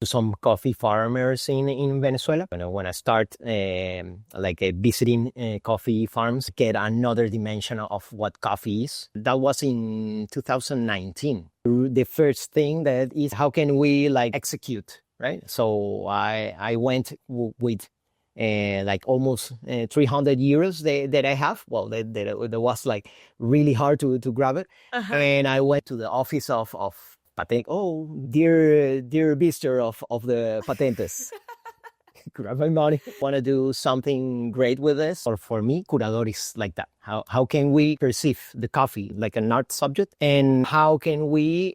to some coffee farmers in Venezuela. When I start visiting coffee farms, get another dimension of what coffee is. That was in 2019. The first thing that is, how can we execute, right? So I went with almost 300 euros that I have. Well, that was really hard to grab it. And I went to the office of Patente. Oh, dear visitor of the Patentes. Grab my money. Want to do something great with this? Or for me, Curador is like that. How can we perceive the coffee like an art subject? And how can we,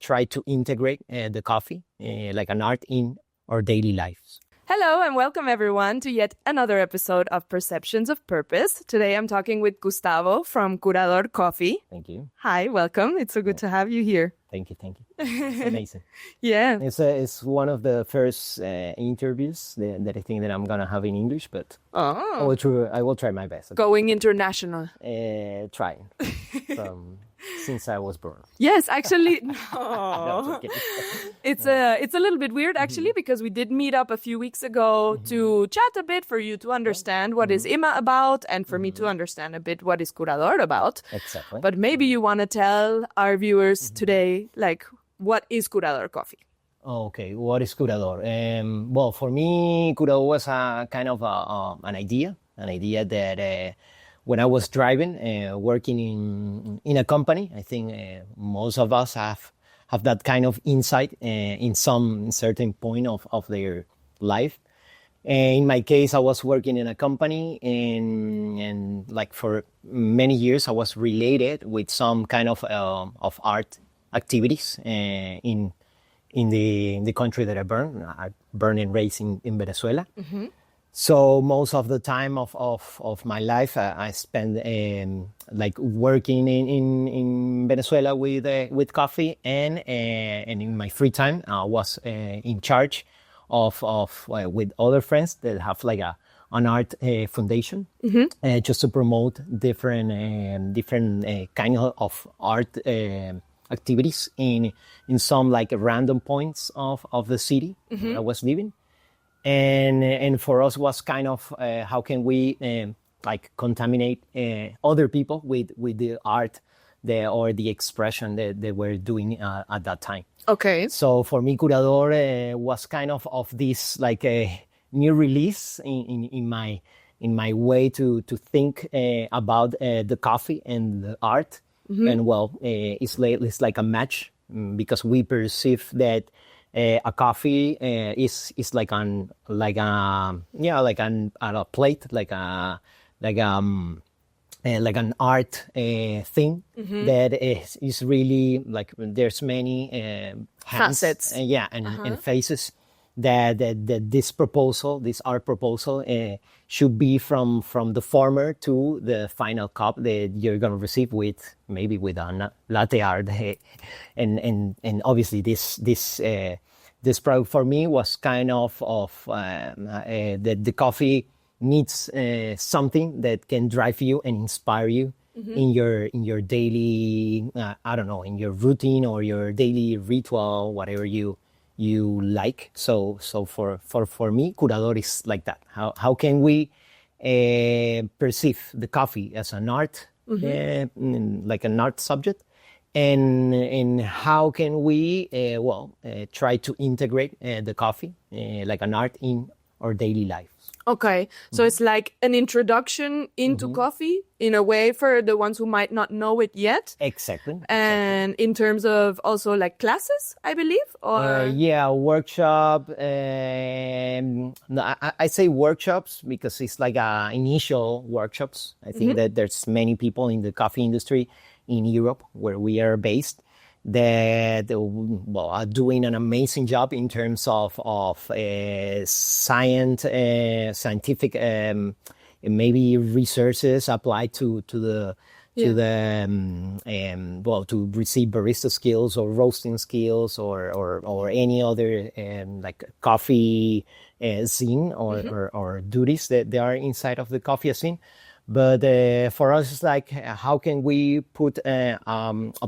try to integrate the coffee like an art in our daily lives? Hello and welcome everyone to yet another episode of Perceptions of Purpose. Today I'm talking with Gustavo from Curador Coffee. Thank you. Hi, welcome. It's so good to have you here. Thank you. It's amazing. Yeah. It's one of the first interviews that I think that I'm going to have in English, but I will try my best. Okay? Going international. Trying. Since I was born. Yes, actually, No, it's a little bit weird actually, because we did meet up a few weeks ago to chat a bit for you to understand what is IMA about and for me to understand a bit what is Curador about. Exactly. But maybe you want to tell our viewers today, what is Curador Coffee? Okay, what is Curador? Well, for me, Curador was a kind of an idea that when I was driving, working in a company, I think most of us have that kind of insight in some certain point of their life. In my case, I was working in a company, and for many years, I was related with some kind of art activities in the country that I born and raised in Venezuela. Mm-hmm. So most of the time of my life, I spent working in Venezuela with coffee, and in my free time, I was in charge of with other friends that have an art foundation, just to promote different kind of art activities in some random points of the city where I was living. And for us was kind of how can we contaminate other people with the art or the expression that they were doing at that time. Okay. So for me, Curador was kind of this a new release in my way to think about the coffee and the art. Mm-hmm. And it's like a match, because we perceive that a coffee is like a plate, like an art thing that is really there's many hands, facets, and faces that this art proposal should be from the farmer to the final cup that you're gonna receive with a latte art, and obviously this product for me was kind of that the coffee needs something that can drive you and inspire you in your daily in your routine or your daily ritual, whatever you like. So for me, Curador is like that. How can we perceive the coffee as an art, like an art subject, and how can we try to integrate the coffee like an art in our daily lives? Okay, so it's like an introduction into coffee in a way for the ones who might not know it yet. Exactly. And in terms of also classes, I believe, or workshop. I say workshops because it's initial workshops. I think that there's many people in the coffee industry in Europe, where we are based, that are doing an amazing job in terms of scientific maybe resources applied to receive barista skills or roasting skills or any other coffee scene or duties that they are inside of the coffee scene. But for us, it's how can we put a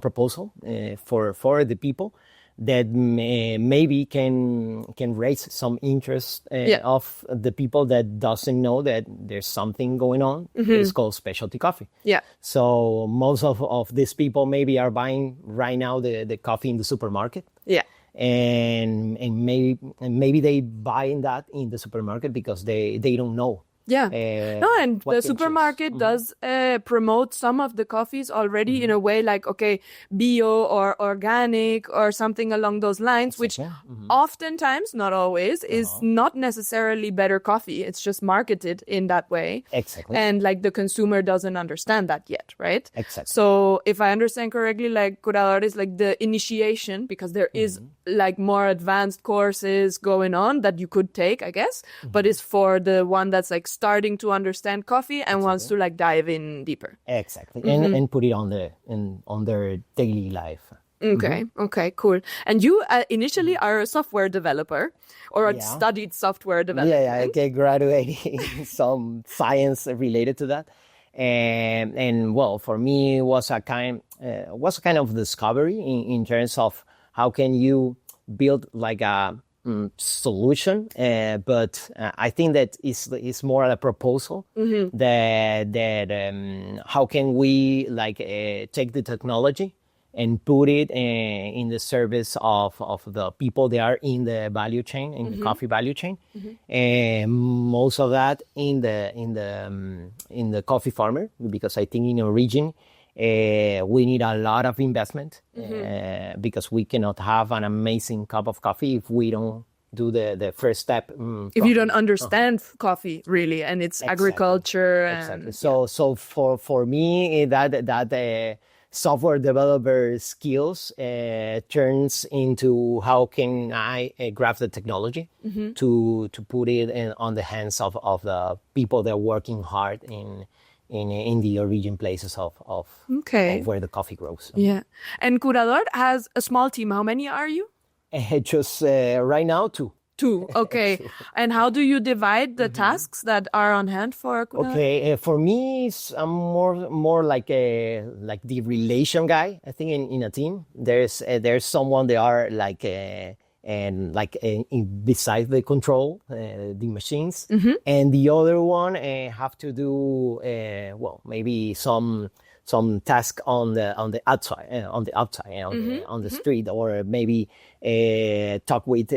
proposal for the people that maybe can raise some interest of the people that doesn't know that there's something going on. It's called specialty coffee. Yeah. So most of these people maybe are buying right now the coffee in the supermarket. Yeah. And maybe they buying that in the supermarket because they don't know. Yeah. No, and the supermarket does promote some of the coffees already in a way like, okay, bio or organic or something along those lines, which oftentimes, not always, is not necessarily better coffee. It's just marketed in that way. Exactly. And like the consumer doesn't understand that yet, right? Exactly. So if I understand correctly, like Curador is like the initiation, because there is like more advanced courses going on that you could take, I guess, but it's for the one that's like starting to understand coffee and wants to like dive in deeper. Exactly. And put it on their daily life. Okay. Okay, cool. And you initially are a software developer or studied software development. Yeah, I graduated in some science related to that. And well, for me, it was a kind of discovery in terms of how can you build like a solution, but I think that it's more a proposal that how can we like take the technology and put it in the service of the people that are in the value chain, in the coffee value chain, and most of that in the coffee farmer, because I think in a region we need a lot of investment because we cannot have an amazing cup of coffee if we don't do the first step. If you don't understand coffee really and its agriculture. Exactly. So for me, that software developer skills turns into how can I grab the technology to put it on the hands of the people that are working hard in the origin places of where the coffee grows. Yeah. And Curador has a small team. How many are you? Just right now, 2. 2. Okay. 2. And how do you divide the tasks that are on hand for Curador? Okay. For me, I'm more like the relation guy. I think in a team, there's someone they are like beside the control, the machines, and the other one have to do maybe some task on the outside, on the street, or maybe talk with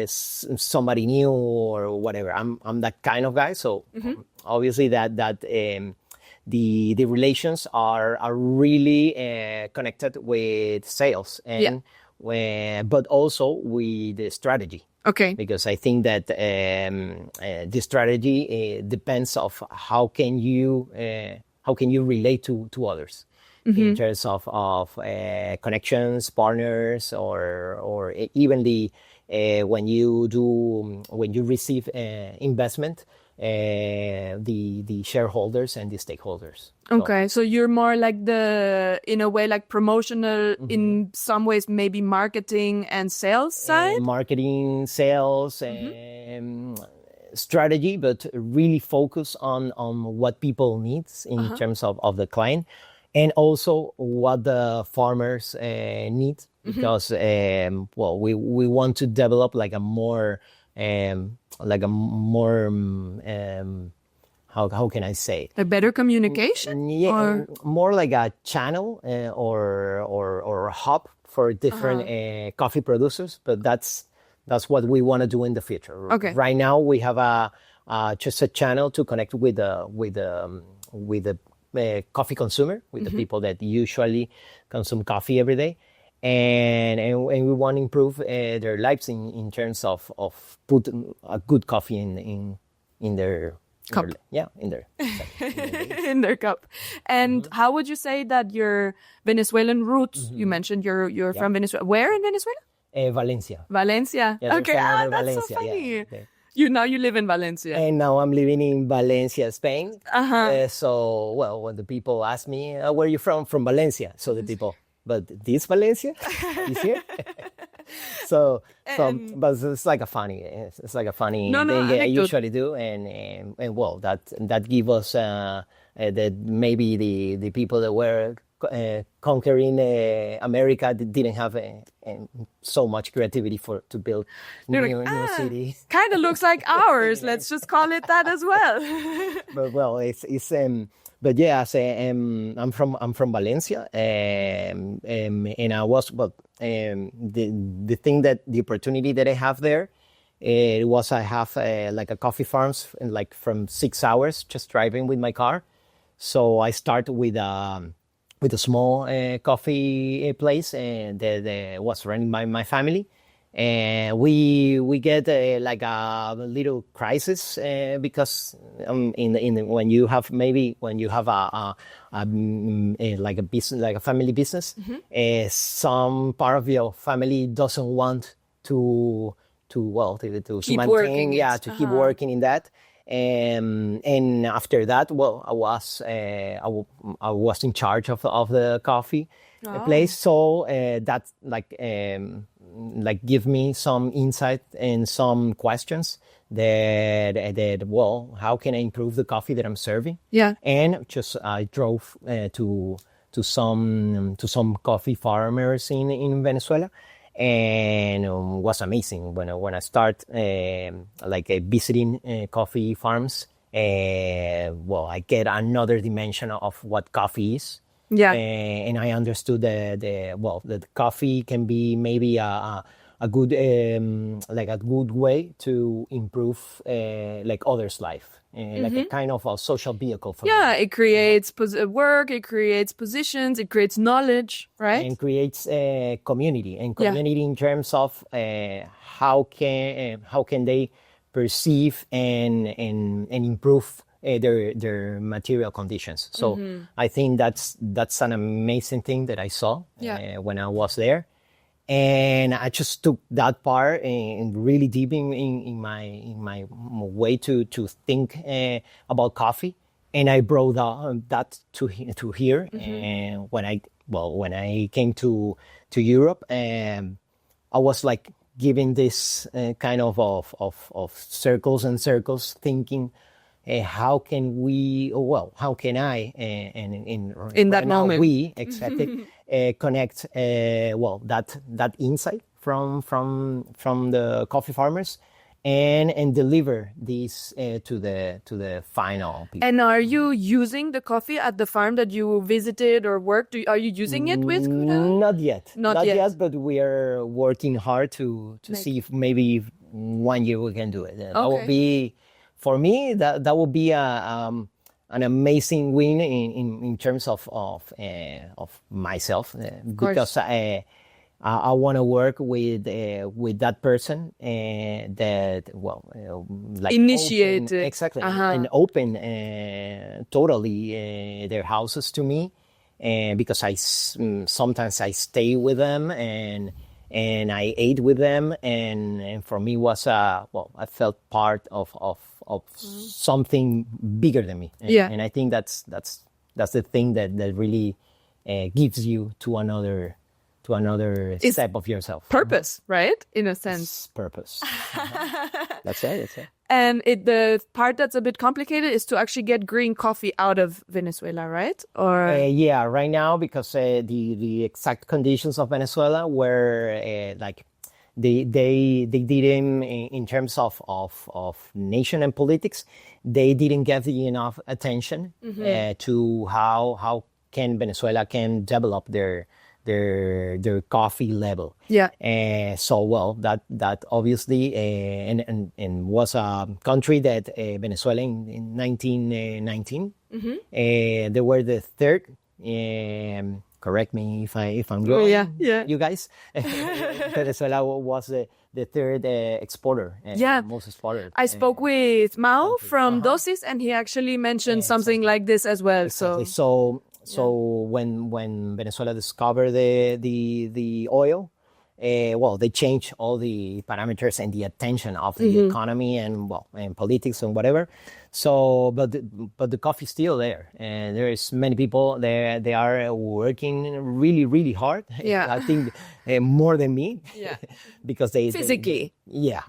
somebody new or whatever. I'm that kind of guy. So obviously that the relations are really connected with sales and. But also with the strategy. Okay. Because I think that the strategy depends of how can you relate to others in terms of connections, partners, or even when you receive investment. The shareholders and the stakeholders. Okay, so you're more like in a way, like promotional, in some ways, maybe marketing and sales side? Marketing, sales, strategy, but really focus on what people needs in terms of the client, and also what the farmers need, because, we want to develop like a more... how can I say? A better communication? Yeah, or? More like a channel or a hub for different coffee producers. But that's what we want to do in the future. Okay. Right now we have just a channel to connect with the coffee consumer, with the people that usually consume coffee every day. And we want to improve their lives in terms of put a good coffee in their cup. In their in their cup. And how would you say that your Venezuelan roots? You mentioned you're from Venezuela. Where in Venezuela? Valencia. Valencia. Yeah, okay, that's Valencia. so funny. Yeah. You live in Valencia. And now I'm living in Valencia, Spain. So when the people ask me, where are you from? From Valencia. So the people, but this Valencia is here? But it's like a funny thing I usually do. And that give us that maybe the people that were conquering America didn't have so mumuch creativity to build new city. Kind of looks like ours. Let's just call it that as well. But well, it's but yeah, I'm from Valencia, and I was the thing that the opportunity that I have there, it was I have like a coffee farms like from 6 hours just driving with my car. So I start with a small coffee place that was run by my family. And we get like a little crisis because when you have like a business, like a family business, some part of your family doesn't want to keep maintain, working to keep working in that. And after that, well, I was in charge of the coffee place, so that like give me some insight and some questions that well, how can I improve the coffee that I'm serving? Yeah, and just I drove to some coffee farmers in Venezuela. And was amazing when I start visiting coffee farms. Well, I get another dimension of what coffee is. Yeah, and I understood that the coffee can be maybe a good a good way to improve like others' life. Like a kind of a social vehicle for them. It creates work, it creates positions, it creates knowledge, right? And creates a community, in terms of how can they perceive and improve their material conditions. So I think that's an amazing thing that I saw when I was there. And I just took that part and really deep in my way to think about coffee, and I brought that to here. And when I came to Europe, I was like giving this kind of circles and circles, thinking, how can I in that moment we exactly connect that insight from the coffee farmers and deliver these to the final people. And are you using the coffee at the farm that you visited or worked? Are you using it with Gustavos? Not yet, but we are working hard to see if maybe 1 year we can do it. That would be, for me, that would be an amazing win in terms of myself, because I want to work with that person that initiated and open totally their houses to me, because sometimes I stay with them and I ate with them, and for me was I felt part of something bigger than me. And I think that's the thing that really gives you to another step of yourself. Purpose, right? In a sense. It's purpose. That's it. And the part that's a bit complicated is to actually get green coffee out of Venezuela, right? Or right now, because the exact conditions of Venezuela were they didn't, in terms of nation and politics, they didn't give enough attention to how can Venezuela can develop their coffee level. So that obviously and was a country that Venezuela in 1919 they were the third. Correct me if I'm wrong. You guys. Venezuela was the third exporter. Most exporter. I spoke with Mao from Dosis, and he actually mentioned something like this as well. Exactly. So when Venezuela discovered the oil, they changed all the parameters and the attention of the economy and politics and whatever. So, but the coffee's still there, and there is many people there. They are working really, really hard. I think more than me. Because they physically.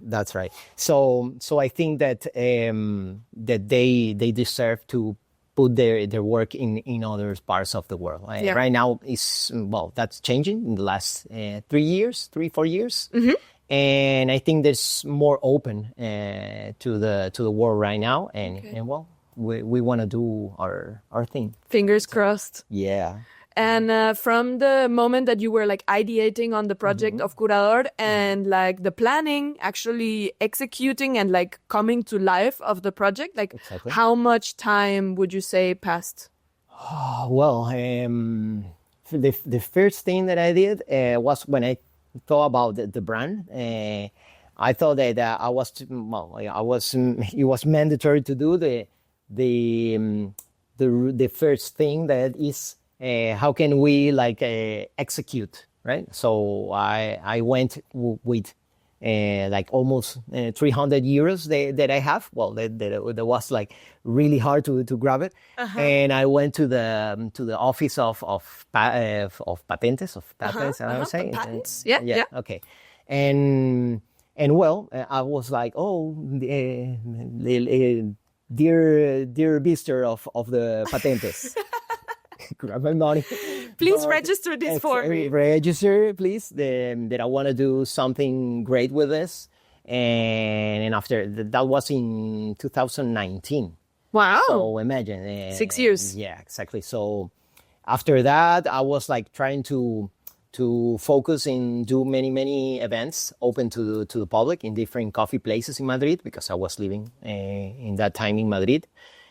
That's right. So I think that that they deserve to put their work in other parts of the world. Right now, that's changing in the last 4 years. Mm-hmm. And I think there's more open to the world right now. And we want to do our thing. Fingers crossed. Yeah. And from the moment that you were like ideating on the project of Curador and like the planning, actually executing and like coming to life of the project, like how much time would you say passed? The first thing that I did was when I thought about the brand. I thought that it was mandatory to do the first thing, that is how can we like execute, right? So I went with like almost 300 euros that I have. Well, that was like really hard to grab it. And I went to the office of patentes. I would say patents. Yeah. Okay. And I was like, dear visitor of the patentes. Grab my money. Please register this for me. Register, please. That I want to do something great with this. And after that was in 2019. Wow. So imagine 6 years. Yeah, exactly. So after that, I was like trying to focus and do many events open to the public in different coffee places in Madrid, because I was living in that time in Madrid.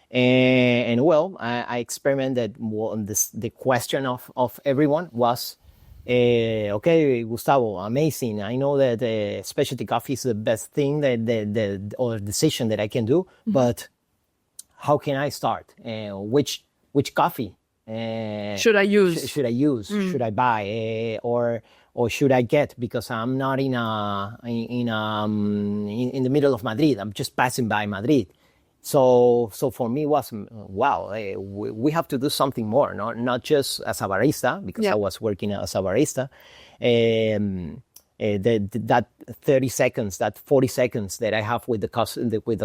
And I experimented. The question of everyone was, okay, Gustavo, amazing. I know that specialty coffee is the best thing or decision that I can do, but how can I start? Which coffee should I use? Should I buy or should I get? Because I'm not in the middle of Madrid. I'm just passing by Madrid. So for me it was, we have to do something more, not just as a barista, because I was working as a barista. That 30 seconds, that 40 seconds that I have with the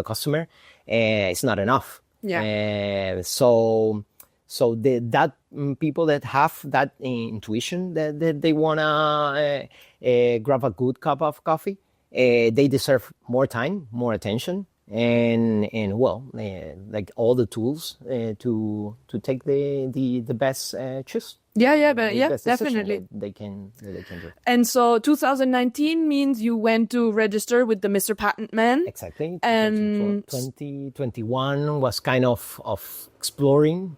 customer, it's not enough. Yeah. So that people that have that intuition that they wanna grab a good cup of coffee, they deserve more time, more attention. And like all the tools to take the best choice. Definitely. They can do. And so 2019 means you went to register with the Mr. Patent Man. Exactly. And 2021 was kind of exploring.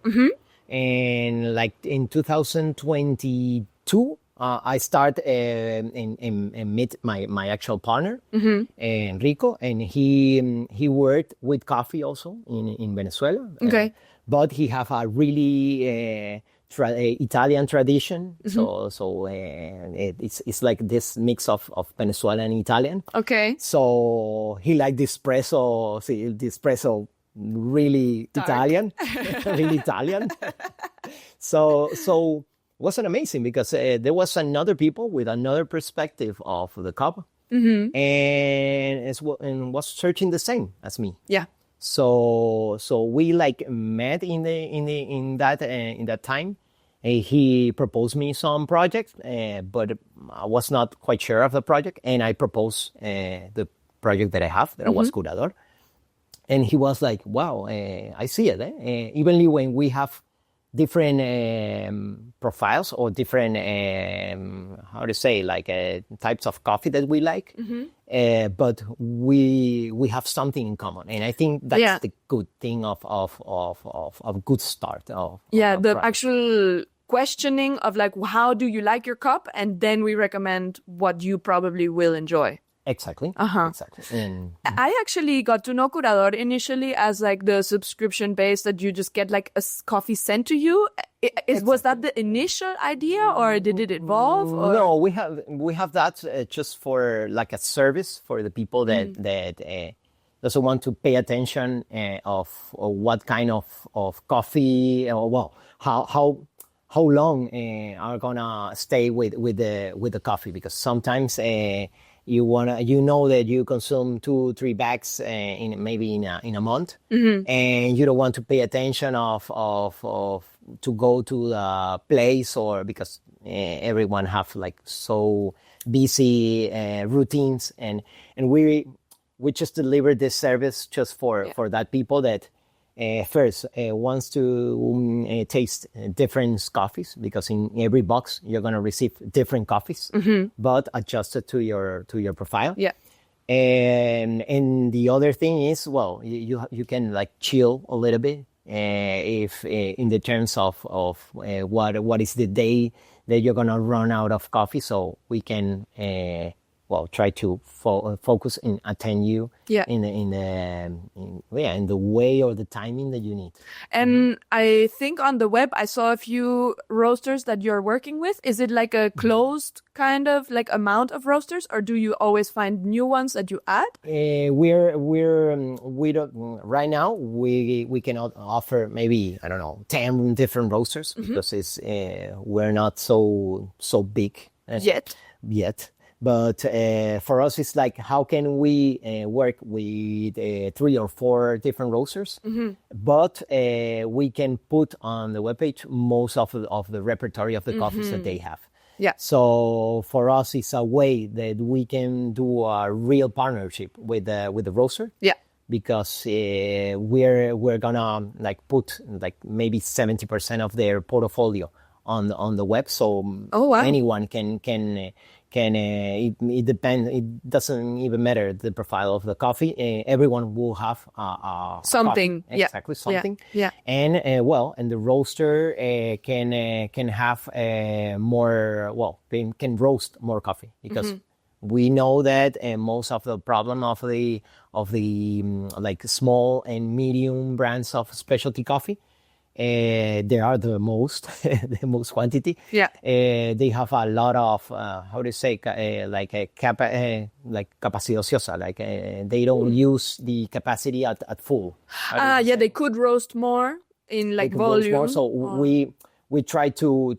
And like in 2022, I start and meet my actual partner, Enrico, and he worked with coffee also in Venezuela. Okay. But he have a really Italian tradition, so it's like this mix of Venezuelan and Italian. Okay. So he liked the espresso really dark. Italian, really Italian. So wasn't amazing, because there was another people with another perspective of the cup, and was searching the same as me. Yeah. So we like met in that time. He proposed me some projects, but I was not quite sure of the project, and I proposed the project that I have, that was Curador, and he was like, "Wow, I see it." Even when we have different profiles or different types of coffee that we like, but we have something in common, and I think that's the good thing of good start of the actual questioning of like, how do you like your cup, and then we recommend what you probably will enjoy. Exactly. Exactly. And I actually got to know Curador initially as like the subscription base that you just get like a coffee sent to you. Was that the initial idea, or did it evolve? Or? No, we have that just for like a service for the people that doesn't want to pay attention of what kind of coffee, or how long are gonna stay with the coffee, because sometimes you know that you consume 2-3 bags in a month, and you don't want to pay attention of to go to the place, or because everyone have like so busy routines, and we just deliver this service just for that people that first wants to taste different coffees, because in every box you're going to receive different coffees, but adjusted to your profile. Yeah. And the other thing is, well, you can like chill a little bit if in the terms of what is the day that you're gonna run out of coffee, so we can try to focus and attend you in the way or the timing that you need. And I think on the web I saw a few roasters that you're working with. Is it like a closed kind of like amount of roasters, or do you always find new ones that you add? We don't right now. We cannot offer maybe 10 different roasters because it's we're not so big yet. But for us, it's like, how can we work with 3 or 4 different roasters? But we can put on the webpage most of the repertoire of the coffees that they have. Yeah. So for us, it's a way that we can do a real partnership with the roaster. Yeah. Because we're gonna like put like maybe 70% of their portfolio on the web, so anyone can it depends. It doesn't even matter the profile of the coffee. Everyone will have something. Coffee. Exactly, something. Yeah. And and the roaster can have more. Can roast more coffee, because we know that most of the problem of the like small and medium brands of specialty coffee. They are the most quantity. Yeah. They have a lot of capacidad ociosa. Like they don't use the capacity at full. They could roast more in like volume. More, so we try to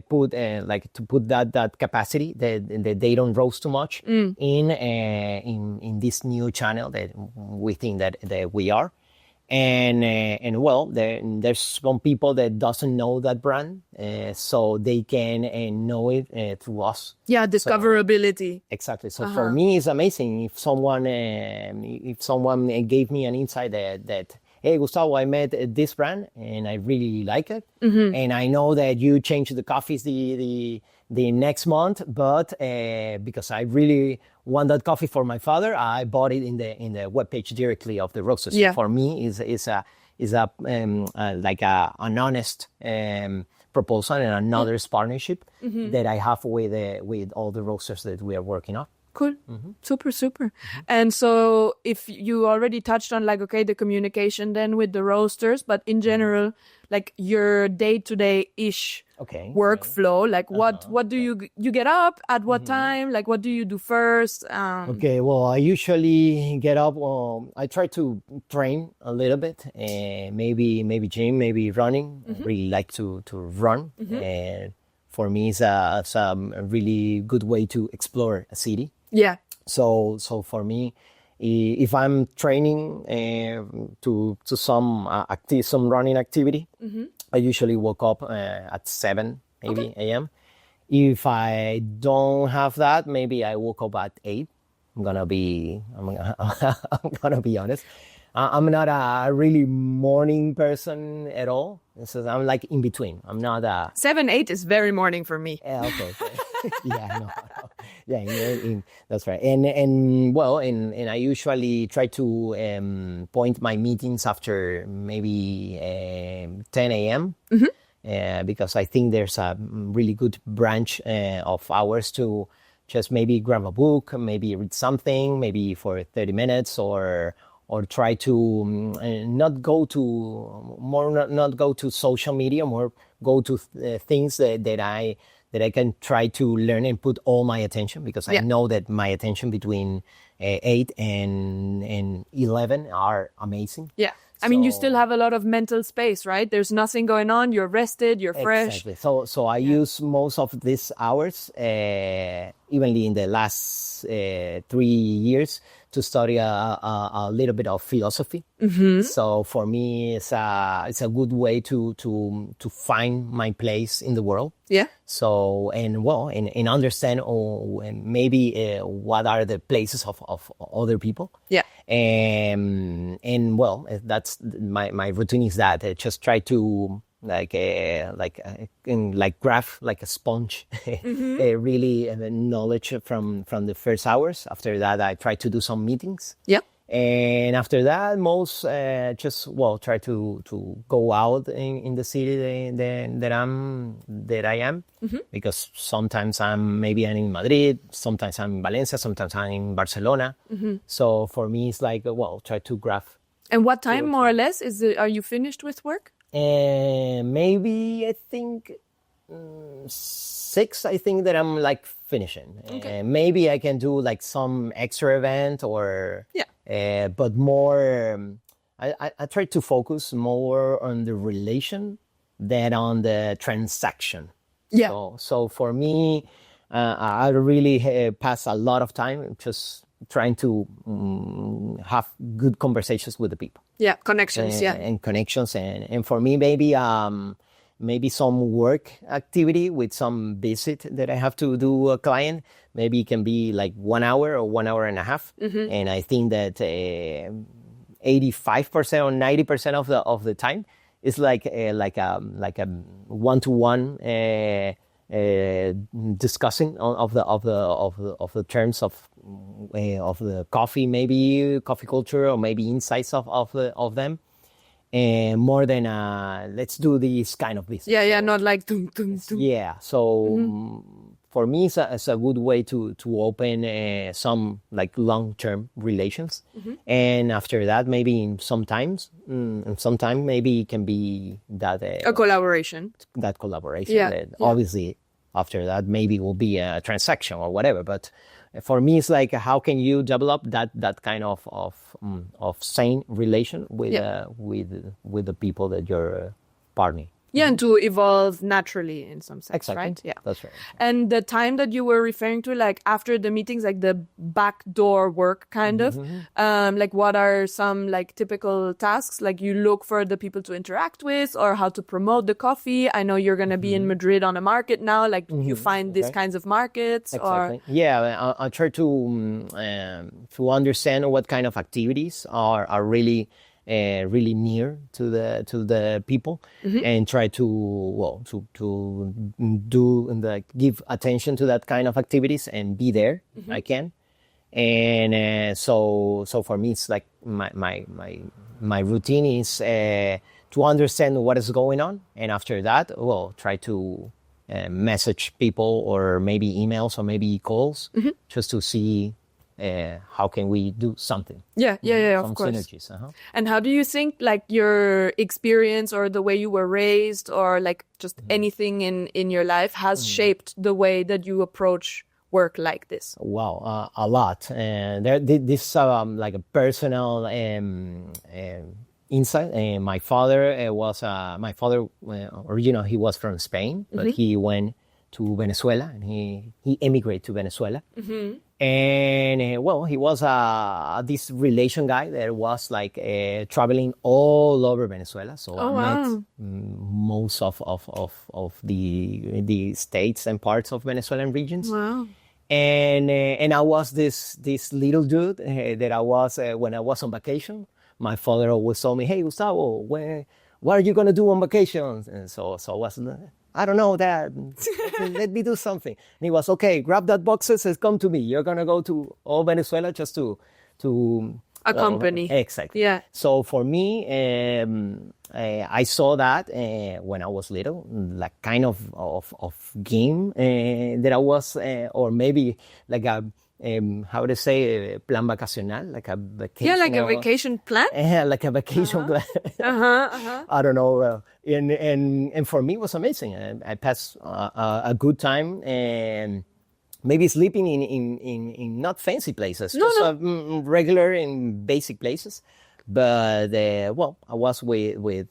put that capacity that they don't roast too much in this new channel that we think that we are. And there's some people that doesn't know that brand, so they can know it through us. Yeah, discoverability. So, exactly. So for me, it's amazing if someone gave me an insight that hey, Gustavo, I met this brand and I really like it, and I know that you change the coffees the next month, but because I really want that coffee for my father, I bought it in the webpage directly of the roasters. Yeah. For me, is an honest proposal and another partnership that I have with all the roasters that we are working on. Cool. Super. And so if you already touched on like, okay, the communication then with the roasters, but in general, like your day-to-day-ish workflow, like what do you get up at what time? Like what do you do first? Okay, well, I usually get up, I try to train a little bit, maybe gym, maybe running. I really like to run. And for me, it's a really good way to explore a city. Yeah. So for me, if I'm training to some running activity, I usually wake up at 7 a.m. If I don't have that, maybe I woke up at 8. I'm gonna be honest. I'm not a really morning person at all. So I'm like in between. I'm not a 7-8 is very morning for me. Okay. Yeah, no. Yeah, that's right. And I usually try to point my meetings after maybe 10 a.m. Because I think there's a really good branch of hours to just maybe grab a book, maybe read something, maybe for 30 minutes, or try to not go to social media, more go to things that I can try to learn and put all my attention, because I know that my attention between 8 and 11 are amazing. Yeah. I mean, you still have a lot of mental space, right? There's nothing going on. You're rested. You're fresh. Exactly. So I use most of these hours, evenly in the last 3 years, to study a little bit of philosophy. So for me, it's a good way to find my place in the world. Yeah. So and understand and maybe what are the places of other people. Yeah. And that's my routine is that I just try to graph like a sponge, really knowledge from the first hours. After that, I try to do some meetings. Yep. And after that, most try to go out in the city that I am, because sometimes I'm in Madrid, sometimes I'm in Valencia, sometimes I'm in Barcelona. So for me, it's like try to graph. And what time, more or less, are you finished with work? Maybe I think 6. I think that I'm like finishing. Okay. Maybe I can do like some extra event or but more. I try to focus more on the relation than on the transaction. Yeah. So for me, I really pass a lot of time just trying to have good conversations with the people. Yeah, connections. And connections, and for me, maybe some work activity with some visit that I have to do a client. Maybe it can be like 1 hour or 1 hour and a half. And I think that 85% or 90% of the time is like a one-to-one discussing of the terms of the coffee, maybe coffee culture, or maybe insights of them. And more than let's do this kind of business. Yeah, not like dum, dum, dum. Yeah, so for me, it's a good way to open some like long-term relations. And after that, maybe sometimes maybe it can be that a collaboration. That collaboration. Yeah. Obviously, after that, maybe it will be a transaction or whatever. But for me, it's like, how can you develop that kind of sane relation with the people that you're partnering? Yeah, and to evolve naturally in some sense, Exactly. right? Yeah, that's right. And the time that you were referring to, like after the meetings, like the backdoor work kind of, like what are some like typical tasks? Like you look for the people to interact with or how to promote the coffee. I know you're going to be in Madrid on a market now, like you find these kinds of markets. Exactly. Yeah, I try to understand what kind of activities are really near to the people, and try to do and give attention to that kind of activities and be there if I can. And so for me, it's like my routine is to understand what is going on, and after that, try to message people or maybe emails or maybe calls just to see. How can we do something? Yeah, some of course. Synergies. And how do you think like your experience or the way you were raised or like just anything in your life has shaped the way that you approach work like this? Wow, a lot. And this like a personal insight. My father originally he was from Spain, but he went to Venezuela and he emigrated to Venezuela. And he was this relation guy that was like traveling all over Venezuela. So I met most of the states and parts of Venezuelan regions. Wow. And I was this little dude that I was when I was on vacation. My father always told me, "Hey, Gustavo, what are you gonna do on vacations?" And so I was, I don't know, Dad. Let me do something. And he was, okay, grab that boxes and come to me. You're going to go to all Venezuela just to accompany. Exactly. Yeah. So for me, I saw that when I was little, like kind of game that I was, or maybe like a, how to say, plan vacacional, like a vacation. Yeah, like a vacation plan? Yeah, like a vacation plan. I don't know. And for me, it was amazing. I passed a good time, and maybe sleeping in not fancy places, just regular and basic places. But well, I was with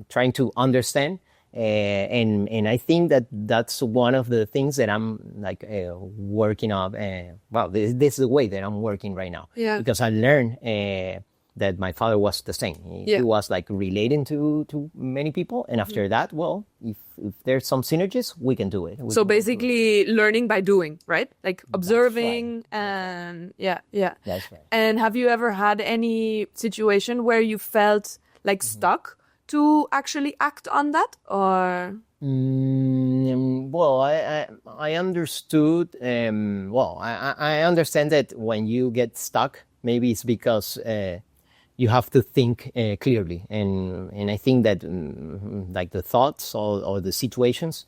trying to understand, and I think that's one of the things that I'm like working on. Well, this is the way that I'm working right now. Yeah. Because I learned that my father was the same. He was like relating to many people, and after that, well, if there's some synergies, we can do it. So basically, learning by doing, right? Like observing, and yeah. That's right. And have you ever had any situation where you felt like stuck to actually act on that, or? Well, I understood. Well, I understand that when you get stuck, maybe it's because you have to think clearly, and I think that like the thoughts or the situations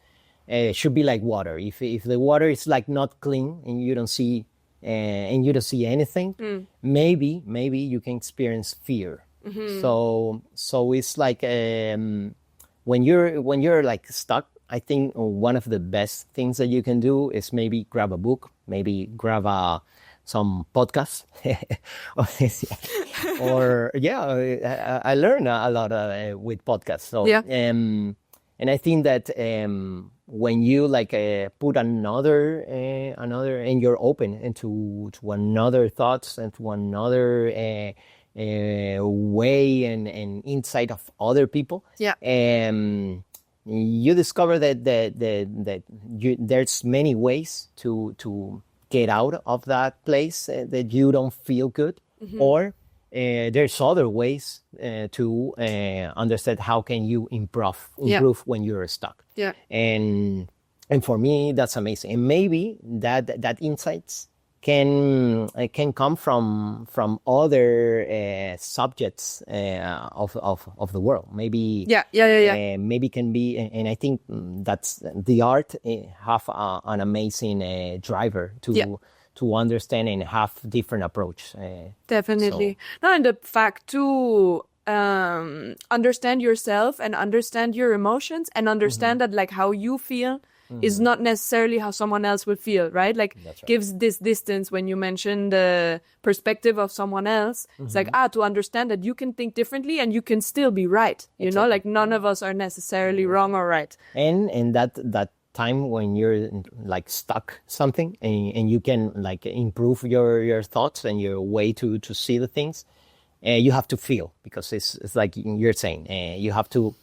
should be like water. If the water is like not clean and you don't see anything, maybe you can experience fear. So it's like when you're like stuck, I think one of the best things that you can do is maybe grab a book, maybe grab some podcasts, or I learn a lot with podcasts. So and I think that when you like put another and you're open into another thoughts and to another way and insight of other people, you discover that there's many ways to get out of that place that you don't feel good, or there's other ways to understand how can you improve when you're stuck. And for me, that's amazing. And maybe that insights can come from other subjects of the world. Maybe maybe can be, and I think that's the art have an amazing driver to understand and have different approach. Definitely. No, and the fact to understand yourself and understand your emotions and understand that like how you feel is not necessarily how someone else would feel, right? Like gives this distance when you mention the perspective of someone else. It's like, to understand that you can think differently and you can still be right. You know, like none of us are necessarily wrong or right. And that time when you're like stuck something and you can like improve your thoughts and your way to see the things, you have to feel, because it's like you're saying, you have to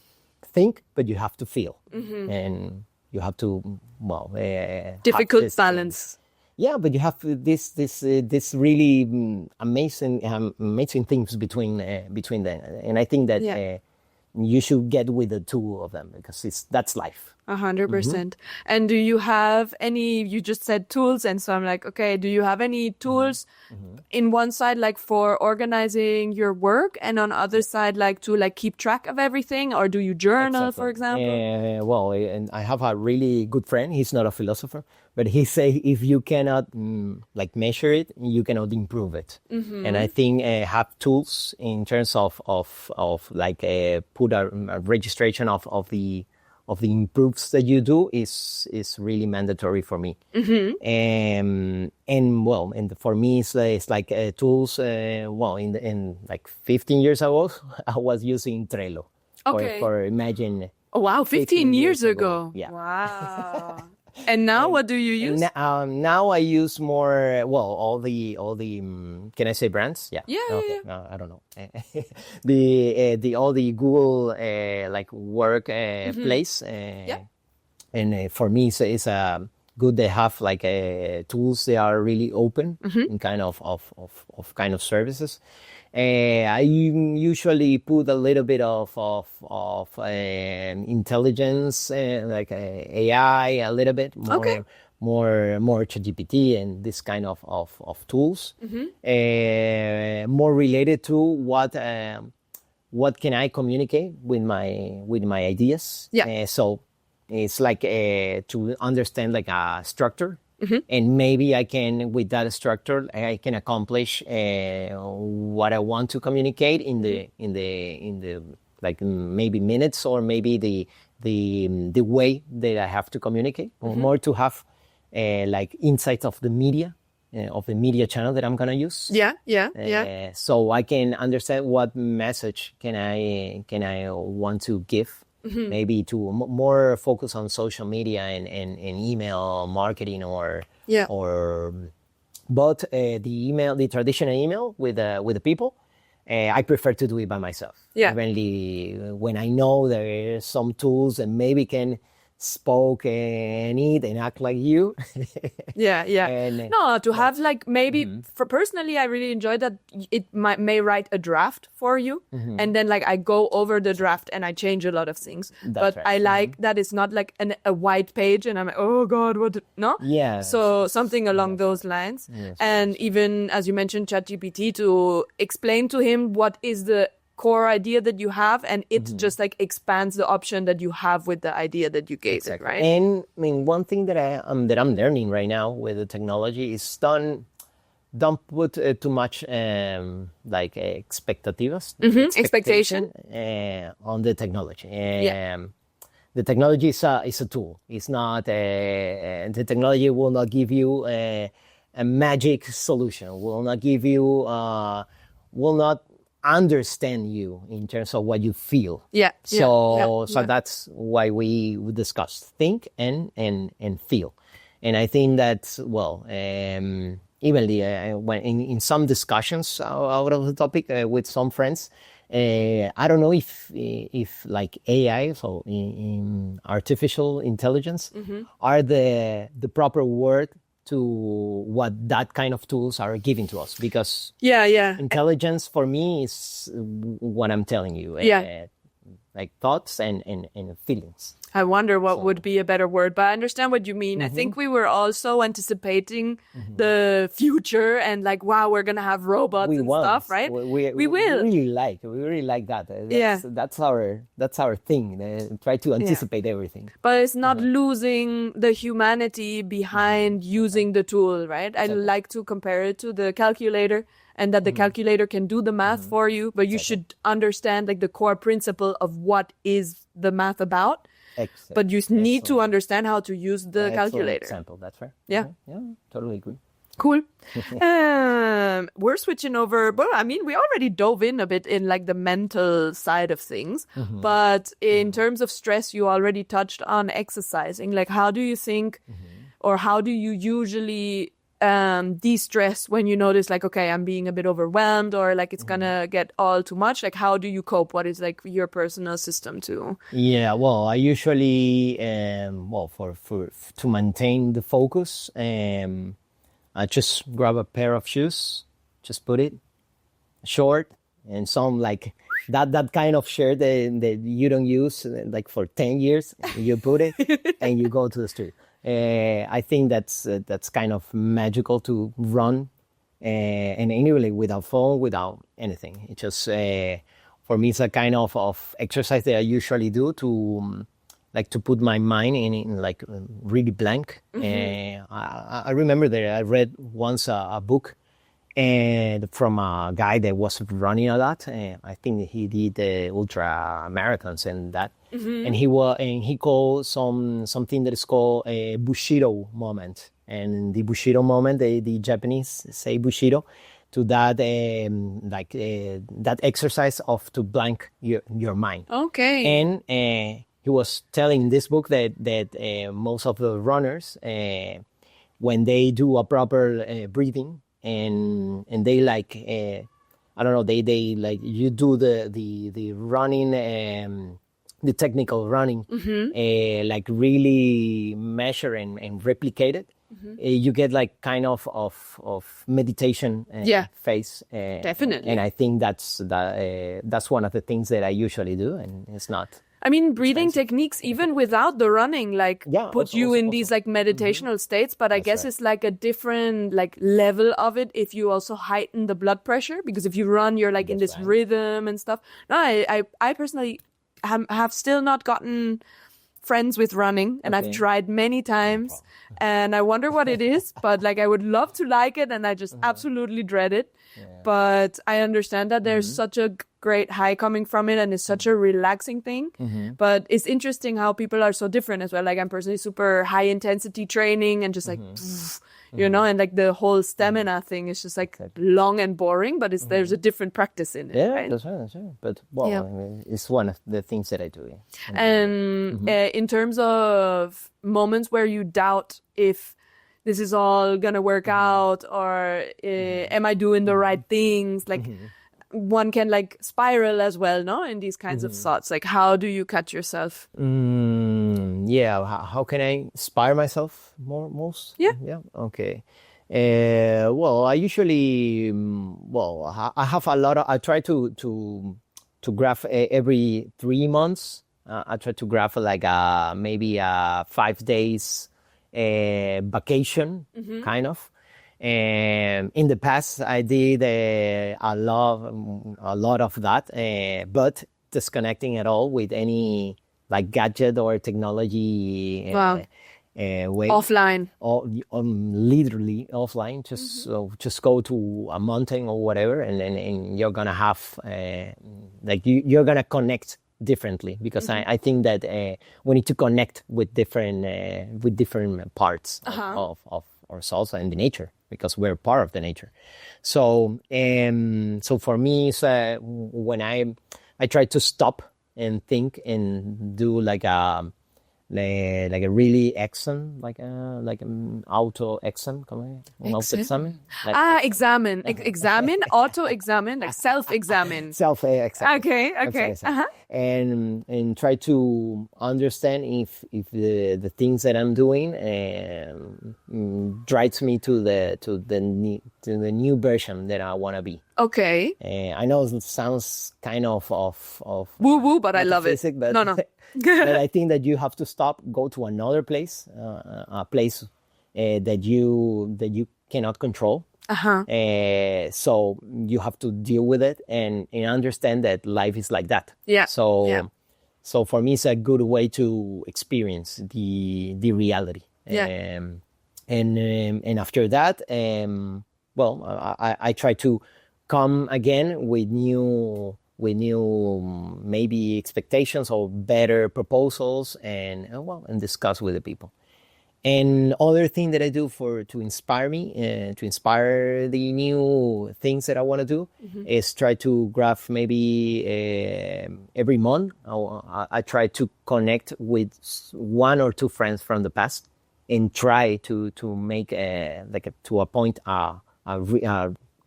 think, but you have to feel. And you have to, difficult balance. Yeah, but you have this really amazing things between them, and I think that you should get with the two of them, because that's life. 100%. And do you have any? You just said tools, and so I'm like, okay, do you have any tools in one side, like for organizing your work, and on other side, like to like keep track of everything, or do you journal, for example? Well, and I have a really good friend. He's not a philosopher, but he say if you cannot like measure it, you cannot improve it. And I think have tools in terms of like put a registration of the improves that you do is really mandatory for me. And for me it's like tools. In like 15 years ago, I was using Trello for imagine. Oh wow, 15 years ago. Yeah. Wow. And now what do you use? Now I use more, all the can I say brands? Yeah. I don't know. All the Google like work place. And for me it's good they have like tools. They are really open in kind of kind of services. I usually put a little bit of intelligence, like AI, a little bit more ChatGPT and this kind of tools, more related to what can I communicate with my ideas. So it's like to understand like a structure. And maybe I can, with that structure, I can accomplish what I want to communicate in the like maybe minutes, or maybe the way that I have to communicate, or more to have like insights of the media of the media channel that I'm gonna use. Yeah. So I can understand what message can I want to give. Maybe to more focus on social media and email marketing or but the traditional email with the people. I prefer to do it by myself. Yeah. Mainly when I know there are some tools and maybe can spoke and eat and act like you. Yeah. And, no, to have like maybe for personally, I really enjoy that it may write a draft for you, and then like I go over the draft and I change a lot of things. That's but right. I like that it's not like a white page and I'm like, oh God, what? No. Yeah. So something along those lines, and even as you mentioned, ChatGPT to explain to him what is the core idea that you have, and it just like expands the option that you have with the idea that you gave it, right? And I mean, one thing that I'm learning right now with the technology is don't put too much like expectation on the technology. The technology is a tool. It's not the technology will not give you a magic solution. Will not give you will not understand you in terms of what you feel. So that's why we discuss think and feel. And I think that evenly when in some discussions out of the topic with some friends, I don't know if like AI, so in artificial intelligence, are the proper word to what that kind of tools are giving to us, because intelligence for me is what I'm telling you, like thoughts and feelings. I wonder what would be a better word, but I understand what you mean. I think we were also anticipating the future and like, wow, we're gonna have robots stuff, right? We really like that. That's our thing. Try to anticipate everything. But it's not losing the humanity behind using the tool, right? I like to compare it to the calculator, and that the calculator can do the math for you, but you should understand like the core principle of what is the math about. But you need to understand how to use the calculator. Example, that's fair. Yeah, Totally agree. Cool. We're switching over. Well, I mean, we already dove in a bit in like the mental side of things, but in terms of stress, you already touched on exercising. Like, how do you think, or how do you usually de-stress when you notice like, okay, I'm being a bit overwhelmed, or like it's gonna get all too much? Like, how do you cope? What is like your personal system to? Yeah, well, I usually for to maintain the focus, I just grab a pair of shoes, just put it short, and some like that kind of shirt that you don't use like for 10 years, you put it and you go to the street. I think that's kind of magical to run, and anyway, without phone, without anything. It just for me, it's a kind of exercise that I usually do to like to put my mind in like really blank. I remember that I read once a book and from a guy that was running a lot. I think he did ultra marathons and that. And he called something that is called a Bushido moment. And the Bushido moment, the Japanese say Bushido, to that that exercise of to blank your mind. Okay. And he was telling in this book that most of the runners, when they do a proper breathing and they like I don't know, they like you do the running. The technical running, like really measure and replicate it, you get like kind of meditation phase. Definitely. And I think that's one of the things that I usually do, and it's not. I mean, breathing techniques, even without the running, like put you in these like meditational states. But I guess it's like a different like level of it if you also heighten the blood pressure, because if you run, you're like in this rhythm and stuff. No, I personally have still not gotten friends with running, and I've tried many times, and I wonder what it is, but like I would love to like it, and I just absolutely dread it. But I understand that there's such a great high coming from it, and it's such a relaxing thing. But it's interesting how people are so different as well. Like I'm personally super high intensity training and just like you know, and like the whole stamina thing is just like long and boring, but there's a different practice in it. Yeah, right? that's right. But I mean, it's one of the things that I do. Yeah. And in terms of moments where you doubt if this is all gonna work out, or am I doing the right things? Like one can like spiral as well, no? In these kinds of thoughts, like how do you catch yourself? Yeah, how can I inspire myself most? Yeah. Okay. Well, I usually I have a lot of. I try to graph every 3 months. I try to graph like maybe 5 days vacation kind of. And in the past, I did a lot of that, but disconnecting at all with any like gadget or technology. Wow. Way Offline. Literally offline. Just go to a mountain or whatever, and you're gonna have like you're gonna connect differently, because I think that we need to connect with different parts of ourselves and the nature, because we're part of the nature. So for me, when I try to stop and think and do like a really exam, like an auto exam, examine, auto examine, like self examine. Okay. And try to understand if the things that I'm doing drives me to the new version that I want to be. Okay. I know it sounds kind of woo woo, but I love it. But no. But I think that you have to stop, go to another place, a place that you cannot control. So you have to deal with it and understand that life is like that. Yeah. So for me, it's a good way to experience the reality. Yeah. And after that, I try to come again with new maybe expectations or better proposals, and discuss with the people. And other thing that I do to inspire me, to inspire the new things that I want to do, is try to graph maybe every month. I try to connect with 1 or 2 friends from the past and try to make to appoint a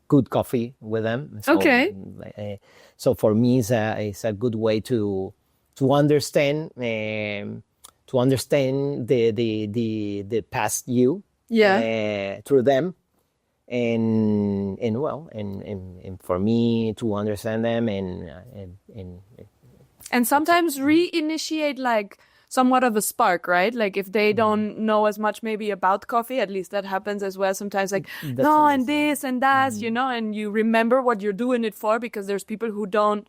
good coffee with them. So, okay. So for me, it's a good way to understand the past you. Yeah. Through them, and for me to understand them and sometimes reinitiate like somewhat of a spark, right? Like if they don't know as much maybe about coffee, at least that happens as well sometimes, like and this and that, you know, and you remember what you're doing it for, because there's people who don't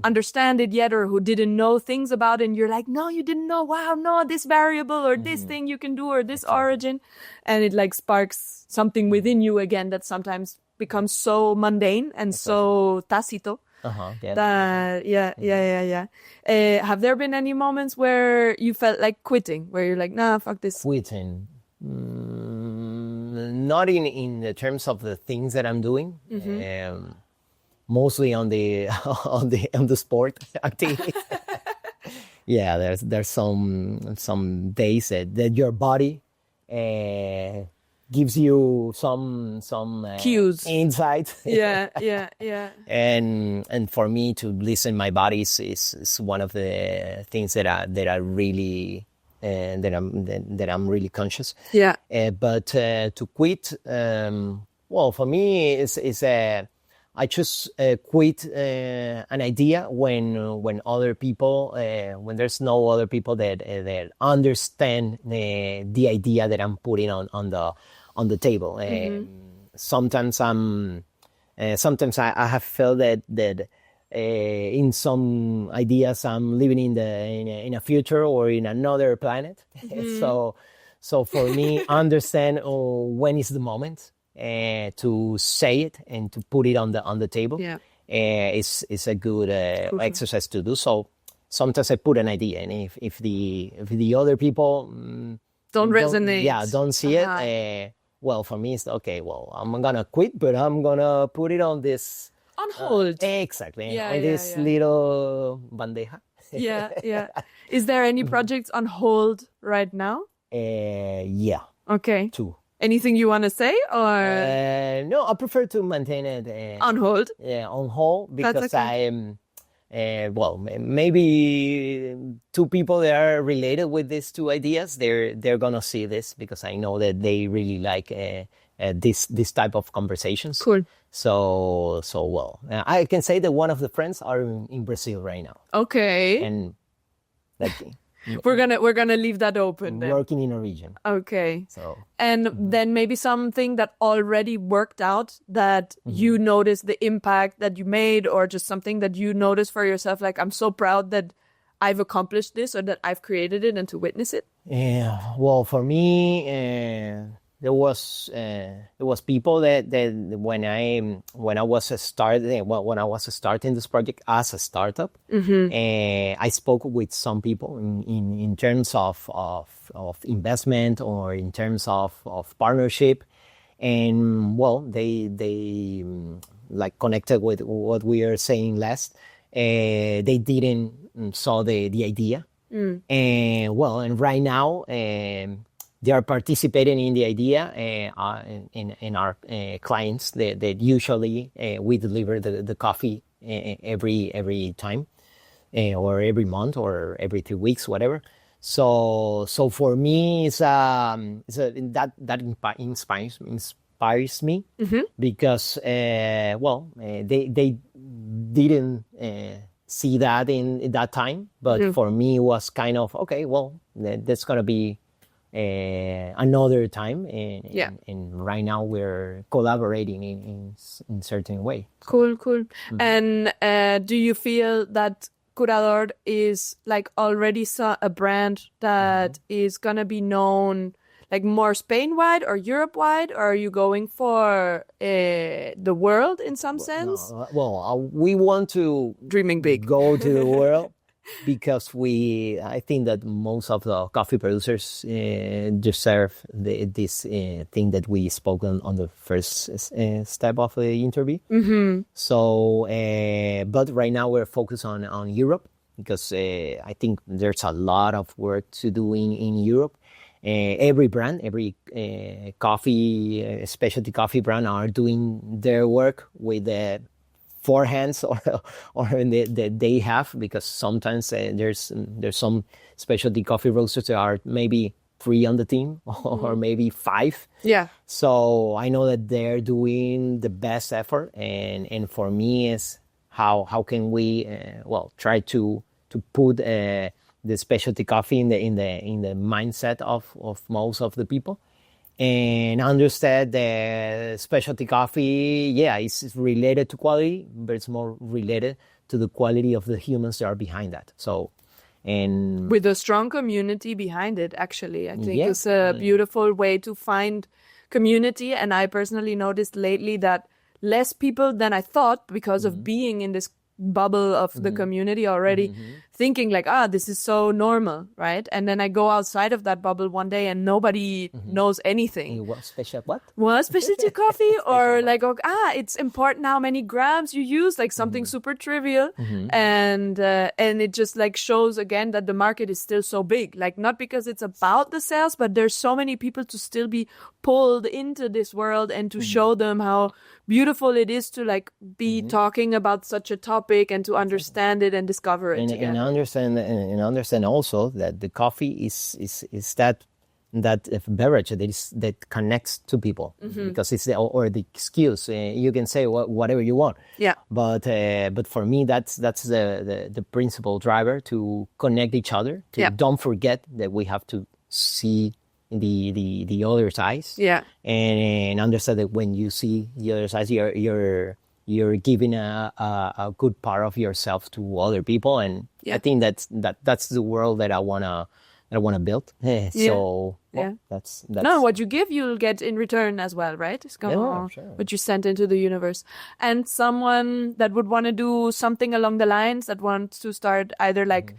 understand it yet, or who didn't know things about it, and you're like, no, you didn't know, wow, no, this variable or this thing you can do, or this origin, and it like sparks something within you again that sometimes becomes so mundane and so tácito. Yeah. Have there been any moments where you felt like quitting, where you're like, nah, fuck this? Quitting? Not in the terms of the things that I'm doing. Mostly on the sport activities. Yeah, there's some days that your body gives you some cues, insights. Yeah. And for me to listen my body is one of the things that I really that I'm really conscious. Yeah. But to quit, for me is I just quit an idea when other people, when there's no other people that understand the idea that I'm putting on the table. Sometimes I have felt that in some ideas I'm living in a future or in another planet. So for me, understand when is the moment to say it and to put it on the table. Yeah. It's a good exercise to do. So sometimes I put an idea, and if the other people don't resonate, don't see it, well, for me, it's okay. Well, I'm gonna quit, but I'm gonna put it on this On hold. exactly Yeah, on this little bandeja. Yeah. Is there any projects on hold right now? Yeah, Okay. 2. Anything you want to say, or No, I prefer to maintain it on hold? Yeah, on hold, because That's okay. I'm well, maybe 2 people that are related with these 2 ideas, they're gonna see this, because I know that they really like this type of conversations. Cool. So well, I can say that one of the friends are in Brazil right now, Okay. and that We're gonna leave that open then. working in a region. Okay. So And then maybe something that already worked out that you noticed the impact that you made, or just something that you noticed for yourself, like, I'm so proud that I've accomplished this, or that I've created it, and to witness it. yeah, well, for me, there was people that when I was starting this project as a startup, I spoke with some people in terms of investment, or in terms of partnership, and well, they like connected with what we are saying last. They didn't saw the idea, and right now they are participating in the idea, in our clients that usually we deliver the coffee every time, or every month, or every 2 weeks, whatever. So for me, that inspires me, because they didn't see that in that time, but for me it was kind of okay. Well, that's gonna be another time, and right now we're collaborating in certain way. Cool. And do you feel that Curador is like already a brand that is gonna be known like more Spain-wide or Europe-wide, or are you going for the world in some sense? No, we want to Dreaming big. Go to the world, because I think that most of the coffee producers deserve this thing that we spoke on the first step of the interview. So, but right now we're focused on Europe, because I think there's a lot of work to do in Europe. Every brand, every coffee, specialty coffee brand are doing their work with the forehands or that they have, because sometimes there's some specialty coffee roasters that are maybe 3 on the team, or maybe 5. Yeah. So I know that they're doing the best effort, and for me is how can we try to put the specialty coffee in the mindset of most of the people, and understand that specialty coffee, it's related to quality, but it's more related to the quality of the humans that are behind that. So, and with a strong community behind it, actually, I think it's a beautiful way to find community. And I personally noticed lately that less people than I thought, because of being in this bubble of the community already, thinking like, this is so normal, right? And then I go outside of that bubble one day and nobody knows anything. What specialty coffee, or like, it's important how many grams you use, like something super trivial. And it just like shows again that the market is still so big, like not because it's about the sales, but there's so many people to still be pulled into this world, and to show them how beautiful it is to like be talking about such a topic, and to understand it and discover it together. And understand also that the coffee is that beverage that connects to people, because it's the excuse. You can say whatever you want. Yeah. But for me, that's the principal driver to connect each other. Don't forget that we have to see the other's eyes. Yeah. And understand that when you see the other's eyes, you're giving a good part of yourself to other people, and I think that's the world that I wanna build. So that's no, what you give, you'll get in return as well, right? It's sure. What you send into the universe. And someone that would want to do something along the lines, that wants to start either like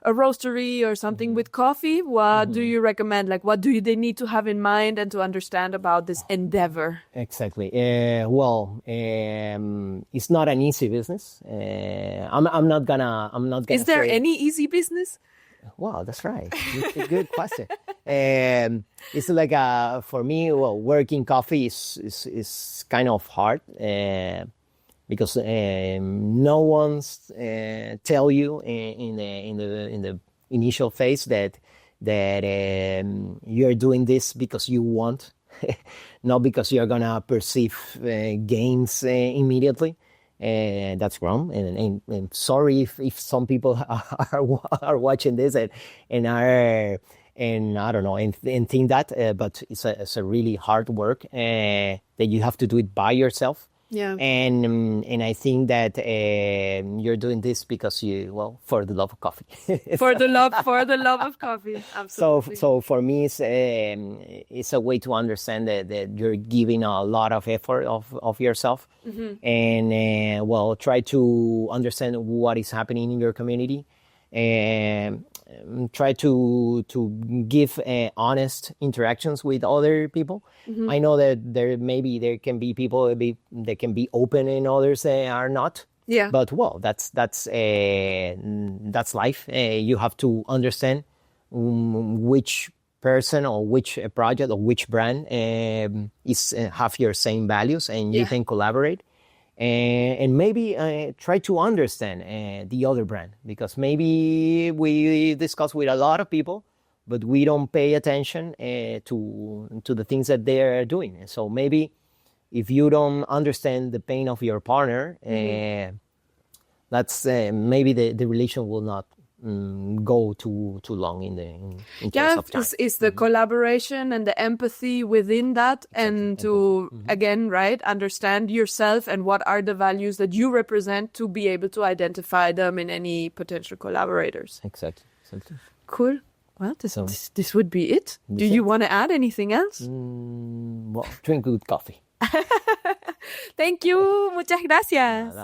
a roastery or something with coffee, what do you recommend? Like, what do they need to have in mind and to understand about this endeavor? Exactly. It's not an easy business. I'm not gonna. Is there say, any easy business? Wow, that's right. It's a good question. It's like for me, working coffee is kind of hard because no one's tell you in the initial phase that you're doing this because you want, not because you're gonna perceive gains immediately. That's wrong, and sorry if some people are watching this and are and I don't know and think that, but it's a really hard work that you have to do it by yourself. Yeah, and I think that you're doing this because for the love of coffee. for the love of coffee. Absolutely. So for me, it's a way to understand that you're giving a lot of effort of yourself, and try to understand what is happening in your community, and try to give honest interactions with other people. I know that there can be people that can be open and others are not. Yeah. But that's life. You have to understand which person or which project or which brand is have your same values, and you can collaborate. And maybe try to understand the other brand, because maybe we discuss with a lot of people, but we don't pay attention to the things that they are doing. So maybe if you don't understand the pain of your partner, that's maybe the relation will not go too long in terms of time. It's the collaboration and the empathy within that, and to again, right, understand yourself and what are the values that you represent to be able to identify them in any potential collaborators. Exactly. Cool. Well, this would be it. Do you want to add anything else? Drink good coffee. Thank you. Muchas gracias.